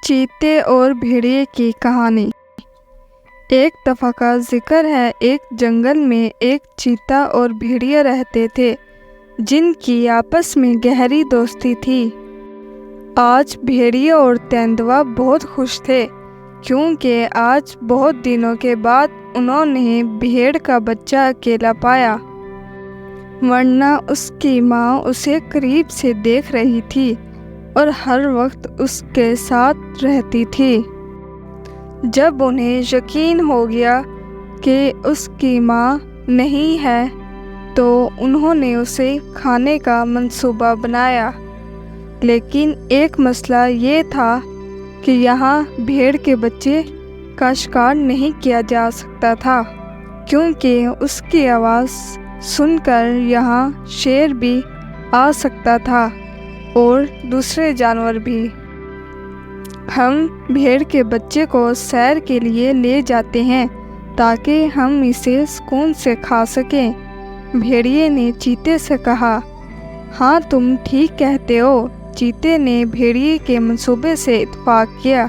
چیتے اور بھیڑیے کی کہانی۔ ایک دفعہ کا ذکر ہے، ایک جنگل میں ایک چیتا اور بھیڑیا رہتے تھے جن کی آپس میں گہری دوستی تھی۔ آج بھیڑیا اور تیندوا بہت خوش تھے کیونکہ آج بہت دنوں کے بعد انہوں نے بھیڑ کا بچہ اکیلا پایا، ورنہ اس کی ماں اسے قریب سے دیکھ رہی تھی اور ہر وقت اس کے ساتھ رہتی تھی۔ جب انہیں یقین ہو گیا کہ اس کی ماں نہیں ہے تو انہوں نے اسے کھانے کا منصوبہ بنایا، لیکن ایک مسئلہ یہ تھا کہ یہاں بھیڑ کے بچے کا شکار نہیں کیا جا سکتا تھا کیونکہ اس کی آواز سن کر یہاں شیر بھی آ سکتا تھا اور دوسرے جانور بھی۔ ہم بھیڑ کے بچے کو سیر کے لیے لے جاتے ہیں تاکہ ہم اسے سکون سے کھا سکیں، بھیڑیے نے چیتے سے کہا۔ ہاں، تم ٹھیک کہتے ہو، چیتے نے بھیڑیے کے منصوبے سے اتفاق کیا۔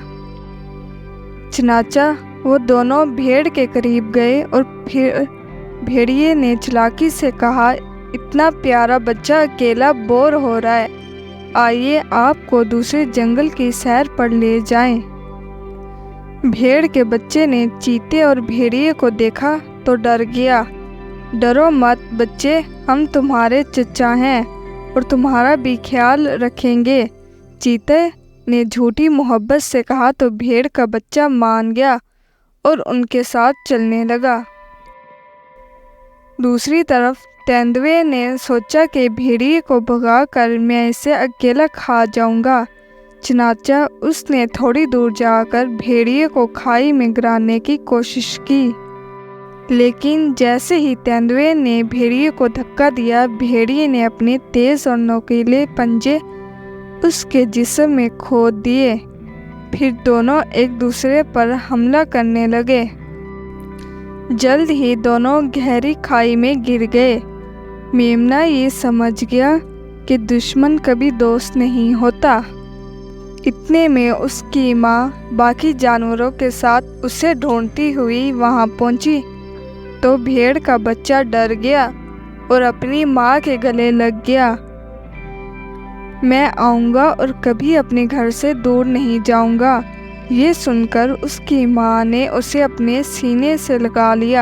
چنانچہ وہ دونوں بھیڑ کے قریب گئے اور پھر بھیڑیے نے چالاکی سے کہا، اتنا پیارا بچہ اکیلا بور ہو رہا ہے، آئیے آپ کو دوسرے جنگل کی سیر پر لے جائیں۔ بھیڑ کے بچے نے چیتے اور بھیڑیے کو دیکھا تو ڈر گیا۔ ڈرو مت بچے، ہم تمہارے چچا ہیں اور تمہارا بھی خیال رکھیں گے، چیتے نے جھوٹی محبت سے کہا تو بھیڑ کا بچہ مان گیا اور ان کے ساتھ چلنے لگا۔ دوسری طرف تیندوے نے سوچا کہ بھیڑیے کو بھگا کر میں اسے اکیلا کھا جاؤں گا، چنانچہ اس نے تھوڑی دور جا کر بھیڑیے کو کھائی میں گرانے کی کوشش کی، لیکن جیسے ہی تیندوے نے بھیڑیے کو دھکا دیا، بھیڑیے نے اپنے تیز اور نوکیلے پنجے اس کے جسم میں کھود دیے، پھر دونوں ایک دوسرے پر حملہ کرنے لگے۔ جلد ہی دونوں گہری کھائی میں گر گئے۔ میمنا یہ سمجھ گیا کہ دشمن کبھی دوست نہیں ہوتا۔ اتنے میں اس کی ماں باقی جانوروں کے ساتھ اسے ڈھونڈتی ہوئی وہاں پہنچی تو بھیڑ کا بچہ ڈر گیا اور اپنی ماں کے گلے لگ گیا۔ میں آؤں گا اور کبھی اپنے گھر سے دور نہیں جاؤں گا، یہ سن کر اس کی ماں نے اسے اپنے سینے سے لگا لیا۔